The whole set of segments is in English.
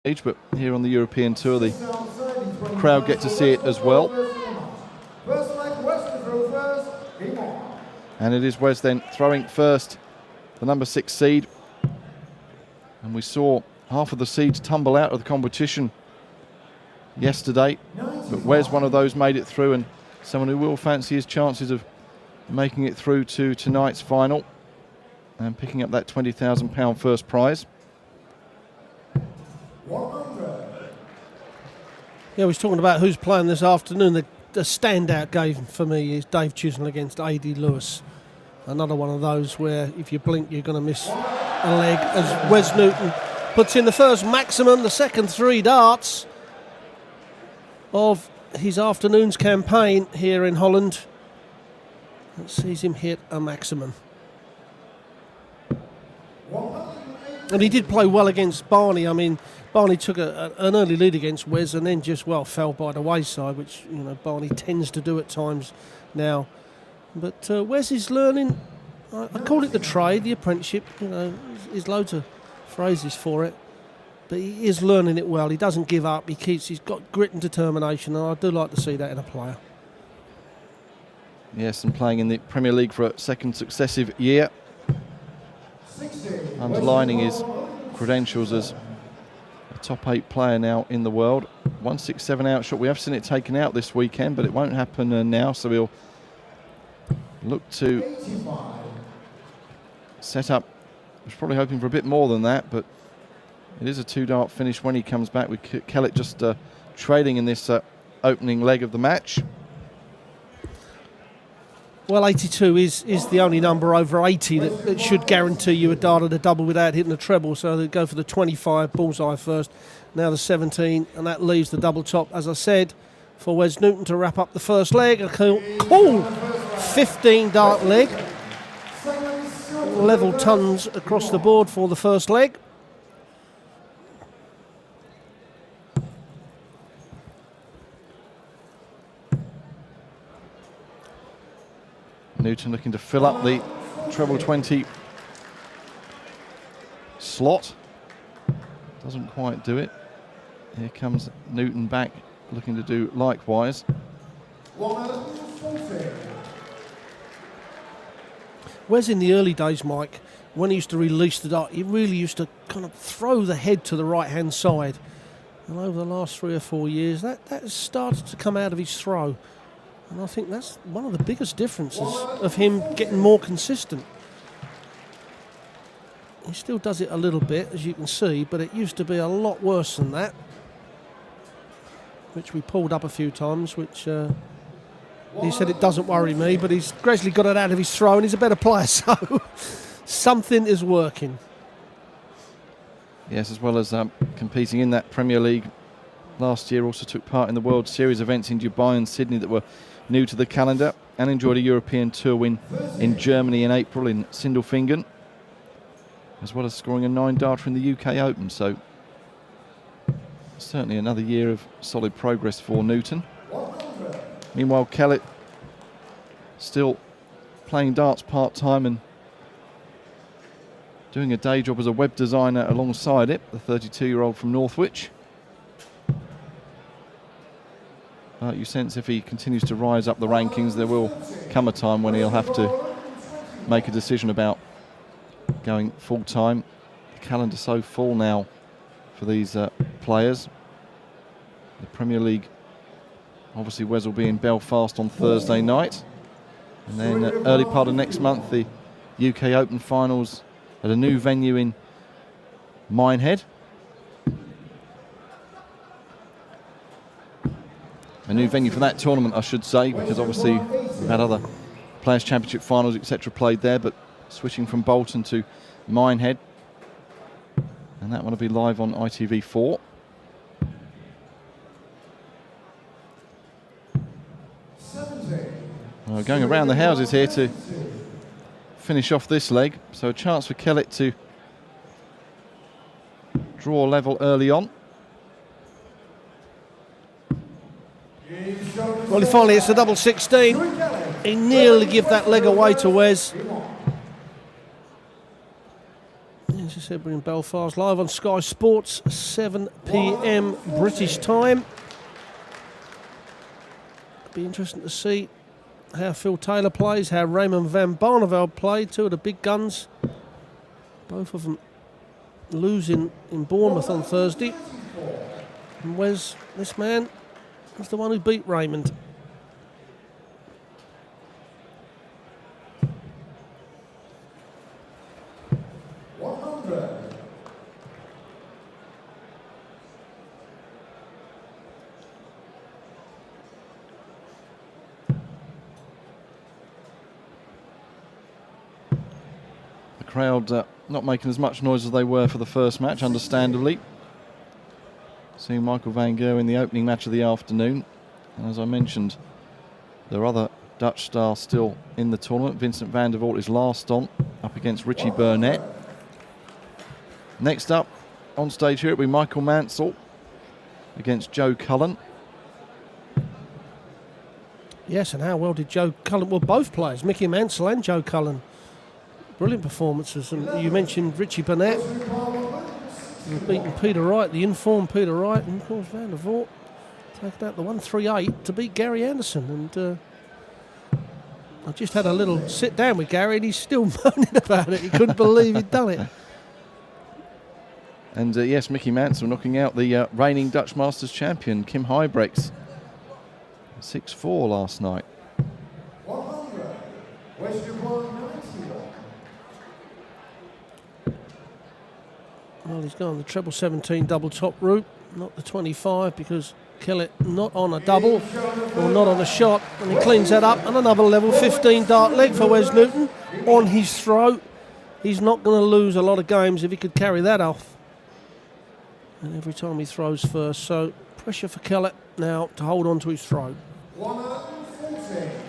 stage, but here on the European Tour, the crowd get to see it as well. And it is Wes then throwing first, the number 6 seed. And we saw half of the seeds tumble out of the competition yesterday, but Wes, one of those, made it through, and someone who will fancy his chances of making it through to tonight's final and picking up that £20,000 first prize. Yeah, we was talking about who's playing this afternoon. The standout game for me is Dave Chisnell against A.D. Lewis. Another one of those where if you blink you're going to miss a leg, as Wes Newton puts in the first maximum, the second 3 darts of his afternoon's campaign here in Holland. That sees him hit a maximum. And he did play well against Barney. I mean, Barney took an early lead against Wes and then just, well, fell by the wayside, which, you know, Barney tends to do at times now. But Wes is learning, I call it the trade, the apprenticeship, you know, there's loads of phrases for it. But he is learning it well. He doesn't give up. He's got grit and determination, and I do like to see that in a player. Yes, and playing in the Premier League for a second successive year, underlining his credentials as a top 8 player now in the world. 167 out shot. We have seen it taken out this weekend, but it won't happen now, so we'll look to set up. I was probably hoping for a bit more than that, but it is a 2-dart finish when he comes back, with Kellett just trading in this opening leg of the match. Well, 82 is the only number over 80 that should guarantee you a dart at a double without hitting a treble. So they go for the 25 bullseye first, now the 17, and that leaves the double top, as I said, for Wes Newton to wrap up the first leg. A cool 15 dart leg. Level tons across the board for the first leg. Newton looking to fill up the treble 20 slot. Doesn't quite do it. Here comes Newton back, looking to do likewise. Wes, in the early days, Mike, when he used to release the dart, he really used to kind of throw the head to the right-hand side. And over the last 3 or 4 years, that has started to come out of his throw. And I think that's one of the biggest differences of him getting more consistent. He still does it a little bit, as you can see, but it used to be a lot worse than that, which we pulled up a few times, which he said it doesn't worry me, but he's gradually got it out of his throw and he's a better player, so something is working. Yes, as well as competing in that Premier League last year, also took part in the World Series events in Dubai and Sydney that were new to the calendar, and enjoyed a European Tour win in Germany in April in Sindelfingen, as well as scoring a 9-darter in the UK Open. So certainly another year of solid progress for Newton. Meanwhile, Kellett still playing darts part-time and doing a day job as a web designer alongside it, the 32-year-old from Northwich. You sense if he continues to rise up the rankings, there will come a time when he'll have to make a decision about going full-time. The calendar's so full now for these players. The Premier League, obviously Wes will be in Belfast on Thursday night. And then early part of next month, the UK Open finals at a new venue in Minehead. A new venue for that tournament, I should say, because obviously we've had other Players' Championship finals, etc. played there, but switching from Bolton to Minehead. And that one will be live on ITV4. Going around the houses here to finish off this leg. So a chance for Kellett to draw level early on. Well, he finally hits the double 16. He nearly give that leg away to Wes. As I Sebring in Belfast, live on Sky Sports, 7 p.m. British time. Be interesting to see how Phil Taylor plays, how Raymond van Barneveld played, two of the big guns. Both of them losing in Bournemouth on Thursday. And Wes, this man, was the one who beat Raymond. Crowd not making as much noise as they were for the first match, understandably. Seeing Michael van Gerwen in the opening match of the afternoon. And as I mentioned, there are other Dutch stars still in the tournament. Vincent van der Voort is last on, up against Richie Burnett. Next up on stage here, it'll be Michael Mansell against Joe Cullen. Yes, and how well did Joe Cullen, well, both players, Mickey Mansell and Joe Cullen, brilliant performances. And you mentioned Richie Burnett, who's beaten Peter Wright, the informed Peter Wright, and of course Van der Voort taking out the 138 to beat Gary Anderson. And I just had a little sit down with Gary, and he's still moaning about it. He couldn't believe he'd done it. And yes, Mickey Mansell knocking out the reigning Dutch Masters champion, Kim Huybrechts, 6-4 last night. Well, he's gone the treble 17 double top route, not the 25, because Kellett not on a double or not on a shot, and he cleans that up. And another level 15 dart leg for Wes Newton on his throat. He's not going to lose a lot of games if he could carry that off. And every time he throws first, so pressure for Kellett now to hold on to his throw.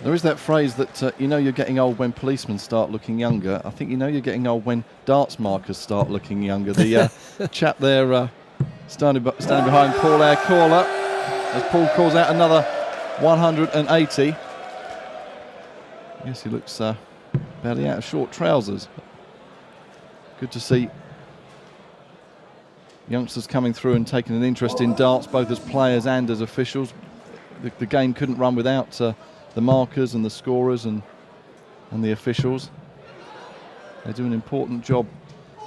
There is that phrase that you know you're getting old when policemen start looking younger. I think you know you're getting old when darts markers start looking younger. The chap there standing behind Paul Aircaller as Paul calls out another 180. Yes, he looks barely out of short trousers. Good to see youngsters coming through and taking an interest in darts, both as players and as officials. The game couldn't run without the markers and the scorers and the officials. They do an important job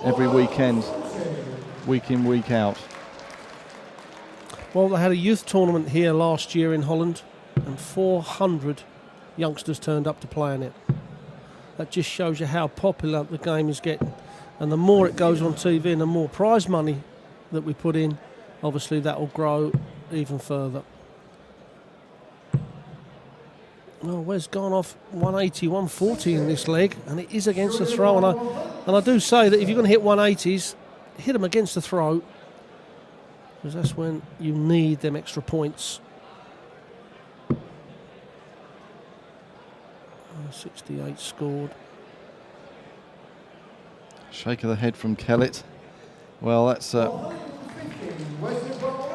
every weekend, week in, week out. Well, they had a youth tournament here last year in Holland, and 400 youngsters turned up to play in it. That just shows you how popular the game is getting. And the more it goes on TV and the more prize money that we put in, obviously that will grow even further. Oh, Wes gone off 180, 140 in this leg, and it is against the throw. And I do say that if you're going to hit 180s, hit them against the throw, because that's when you need them extra points. 68 scored. Shake of the head from Kellett. Well, that's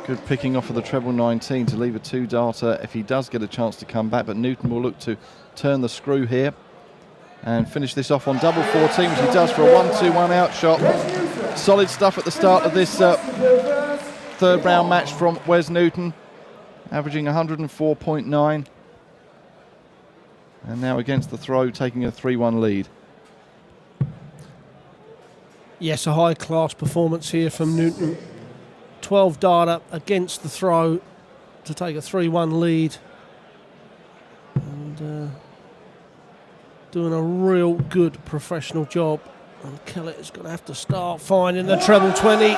good picking off of the treble 19 to leave a two-darter if he does get a chance to come back. But Newton will look to turn the screw here and finish this off on double 14, which he does for a 1-2-1 out shot. Solid stuff at the start of this third round match from Wes Newton, averaging 104.9. And now against the throw, taking a 3-1 lead. Yes, a high-class performance here from Newton. 12 darter against the throw to take a 3-1 lead. And doing a real good professional job. And Kellett is going to have to start finding the treble 20.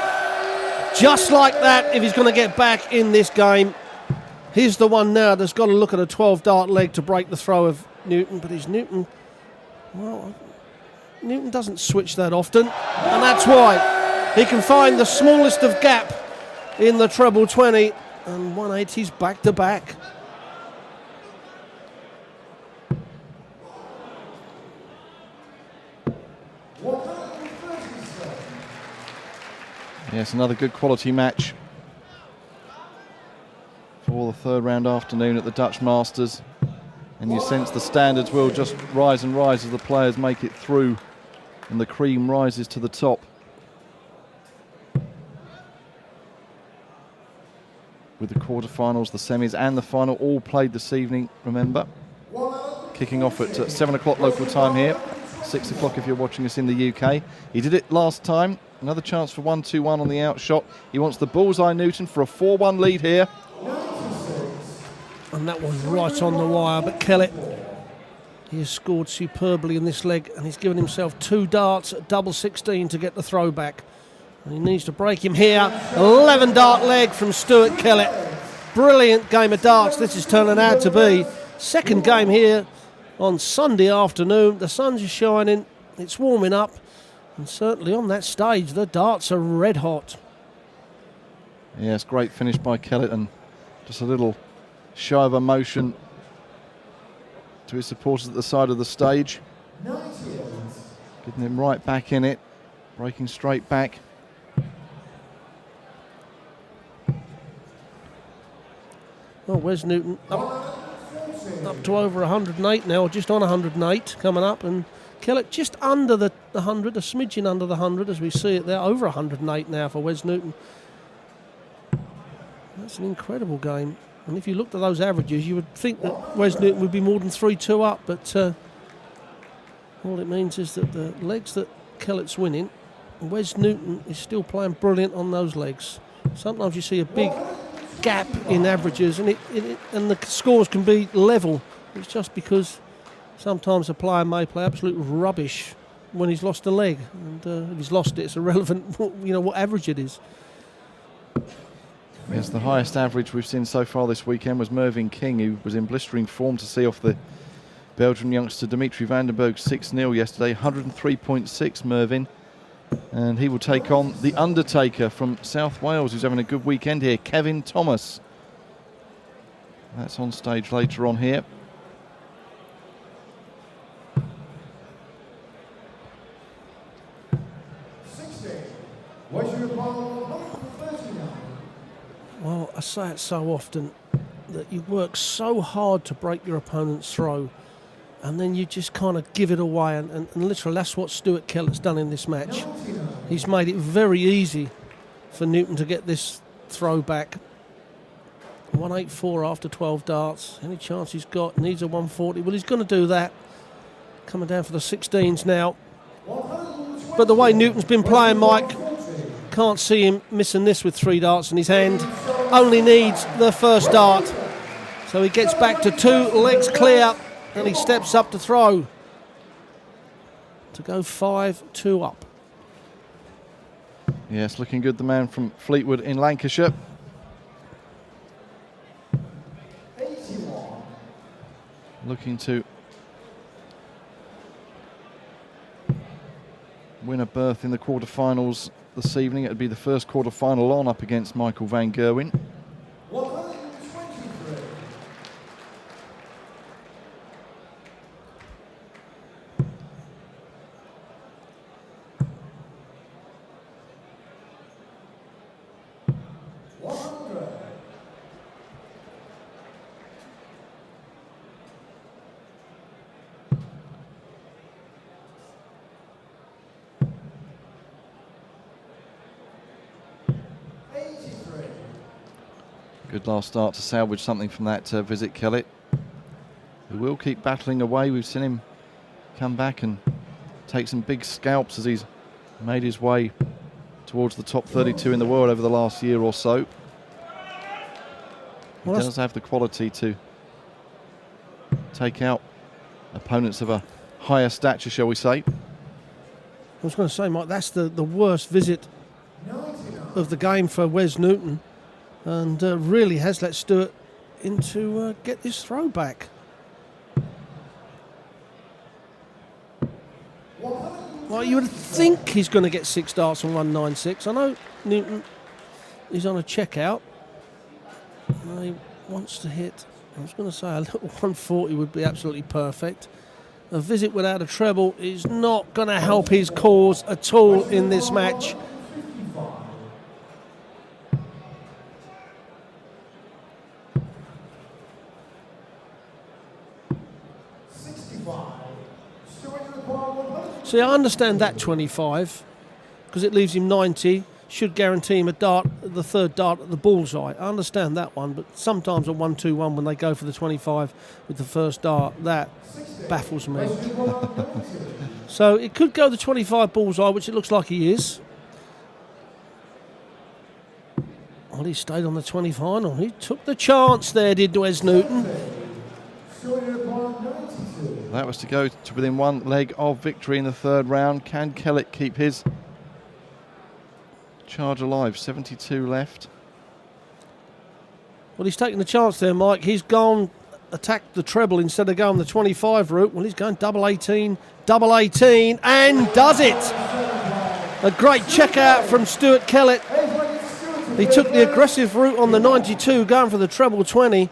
Just like that, if he's going to get back in this game. Here's the one now that's got to look at a 12 dart leg to break the throw of Newton. But is Newton... well, Newton doesn't switch that often, and that's why he can find the smallest of gap in the treble 20, and 180s back to back. Yes, another good quality match for the third round afternoon at the Dutch Masters, and you sense the standards will just rise and rise as the players make it through and the cream rises to the top. with the quarterfinals, the semis and the final all played this evening, remember. Kicking off at 7 o'clock local time here, 6 o'clock if you're watching us in the UK. He did it last time. Another chance for 1-2-1 on the outshot. He wants the bullseye Newton for a 4-1 lead here. And that was right on the wire, but Kellett, he has scored superbly in this leg, and he's given himself 2 darts at double 16 to get the throwback. And he needs to break him here. 11 dart leg from Stuart Kellett. Brilliant game of darts this is turning out to be. Second game here on Sunday afternoon. The sun's shining, it's warming up, and certainly on that stage the darts are red hot. Yes, great finish by Kellett, and just a little show of emotion to his supporters at the side of the stage. Getting him right back in it, breaking straight back. Well, Wes Newton up to over 108 now, or just on 108 coming up, and Kellett just under the 100, a smidgen under the 100 as we see it there, over 108 now for Wes Newton. That's an incredible game. And if you looked at those averages, you would think that Wes Newton would be more than 3-2 up, but all it means is that the legs that Kellett's winning, Wes Newton is still playing brilliant on those legs. Sometimes you see a big gap in averages, and the scores can be level. It's just because sometimes a player may play absolute rubbish when he's lost a leg, and if he's lost it, it's irrelevant, what average it is. Yes, the highest average we've seen so far this weekend was Mervyn King, who was in blistering form to see off the Belgian youngster Dimitri van den Berg 6-0 yesterday. 103.6 Mervyn. And he will take on the Undertaker from South Wales, who's having a good weekend here, Kevin Thomas. That's on stage later on here. Well, I say it so often that you work so hard to break your opponent's throw, and then you just kind of give it away, and literally that's what Stuart Kellett's done in this match. He's made it very easy for Newton to get this throw back. 184 after 12 darts. Any chance he's got? Needs a 140. Well, he's going to do that. Coming down for the 16s now. But the way Newton's been playing, Mike, can't see him missing this with 3 darts in his hand. Only needs the first dart. So he gets back to 2 legs clear, and he steps up to throw to go 5-2 up. Yes, looking good, the man from Fleetwood in Lancashire. Looking to win a berth in the quarterfinals this evening. It would be the first quarterfinal on, up against Michael van Gerwen. Good last start to salvage something from that visit, Kellett. He will keep battling away. We've seen him come back and take some big scalps as he's made his way towards the top 32 in the world over the last year or so. He does have the quality to take out opponents of a higher stature, shall we say. I was going to say, Mike, that's the worst visit of the game for Wes Newton, and really has let Stuart into get this throw back. Well, you would think he's going to get 6 darts on 196. I know Newton is on a checkout. He wants to hit, I was going to say a little 140 would be absolutely perfect. A visit without a treble is not going to help his cause at all in this match. See, I understand that 25 because it leaves him 90. should guarantee him the third dart at the bullseye. I understand that one, but sometimes at 1-2-1 when they go for the 25 with the first dart, that baffles me. So it could go the 25 bullseye, which it looks like he is. Well, he stayed on the 20 final. He took the chance there, did Wes Newton. That was to go to within one leg of victory in the third round. Can Kellett keep his charge alive? 72 left. Well, he's taken the chance there, Mike. He's gone, attacked the treble instead of going the 25 route. Well, he's going double 18, and does it. A great check out from Stuart Kellett. He took the aggressive route on the 92, going for the treble 20,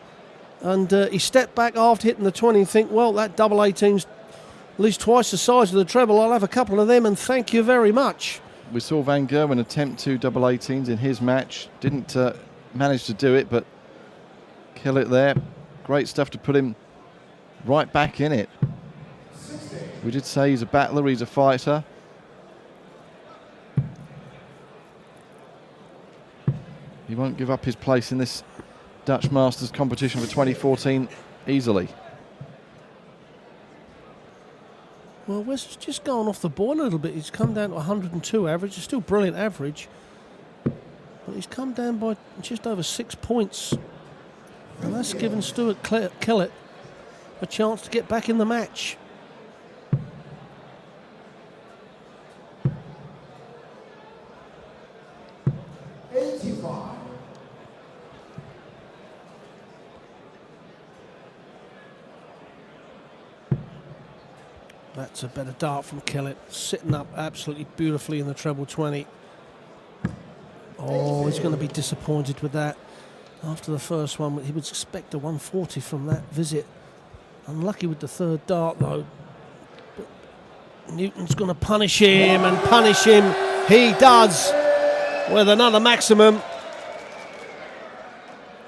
and he stepped back after hitting the 20 and think, well, that double 18's at least twice the size of the treble. I'll have a couple of them, and thank you very much. We saw Van Gerwen attempt 2 double 18s in his match. Didn't manage to do it, but Kellett there. Great stuff to put him right back in it. We did say he's a battler, he's a fighter. He won't give up his place in this Dutch Masters competition for 2014 easily. Well, Wes has just gone off the board a little bit. He's come down to 102 average. It's still brilliant average. But he's come down by just over 6 points. And that's given Stuart Kellett a chance to get back in the match. That's a better dart from Kellett, sitting up absolutely beautifully in the treble 20. Oh, he's going to be disappointed with that. After the first one, he would expect a 140 from that visit. Unlucky with the third dart, though. But Newton's going to punish him, and punish him he does with another maximum.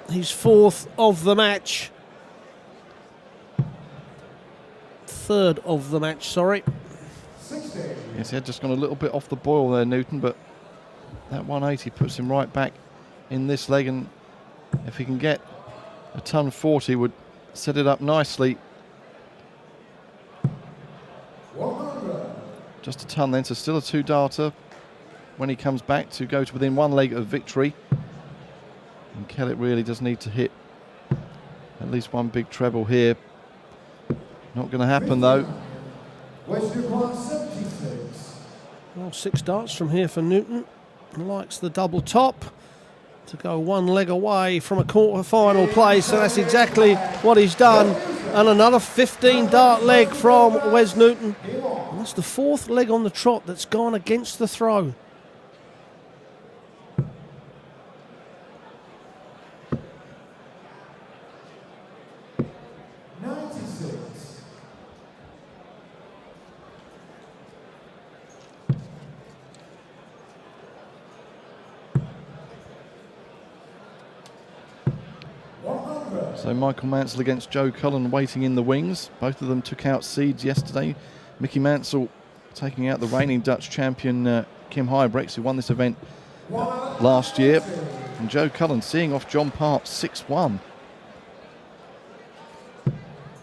He's fourth of the match. Third of the match, sorry. Yes, he had just gone a little bit off the boil there, Newton, but that 180 puts him right back in this leg, and if he can get a ton 40 would set it up nicely. Just a ton then, so still a 2-darter when he comes back to go to within one leg of victory. And Kellett really does need to hit at least one big treble here. Not going to happen though. Well, 6 darts from here for Newton. Likes the double top to go one leg away from a quarter-final place, so that's exactly what he's done. And another 15-dart leg from Wes Newton. And that's the 4th leg on the trot that's gone against the throw. So Michael Mansell against Joe Cullen waiting in the wings. Both of them took out seeds yesterday. Mickey Mansell taking out the reigning Dutch champion Kim Huybrechts, who won this event last year. And Joe Cullen seeing off John Part 6-1.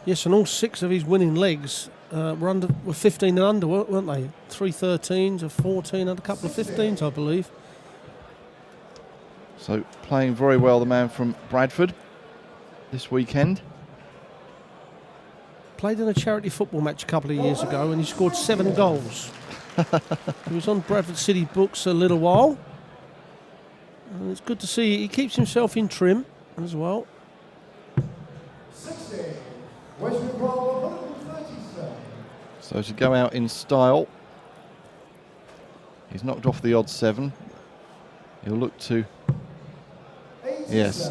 Yes, and all 6 of his winning legs were 15 and under, weren't they? 3 13s, a 14 and a couple of 15s, I believe. So playing very well, the man from Bradford this weekend. Played in a charity football match a couple of years ago and he scored 7 goals. He was on Bradford City books a little while. And it's good to see he keeps himself in trim as well. 60. Western Brawl 137. So to go out in style, he's knocked off the odd 7. He'll look to, yes,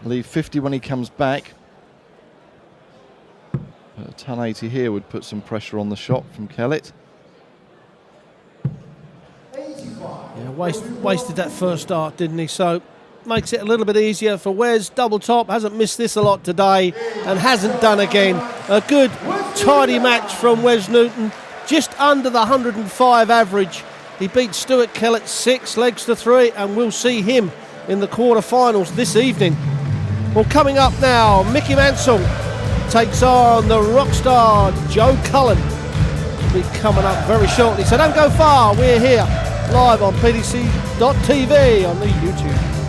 leave 50 when he comes back. But a ton 80 here would put some pressure on the shot from Kellett. Yeah, wasted that first start, didn't he? So makes it a little bit easier for Wes. Double top, hasn't missed this a lot today and hasn't done again. A good, tidy match from Wes Newton, just under the 105 average. He beat Stuart Kellett 6 legs to 3, and we'll see him in the quarter-finals this evening. Well, coming up now, Mickey Mansell takes on the rock star Joe Cullen. Will be coming up very shortly, so don't go far. We're here live on PDC.tv on the YouTube.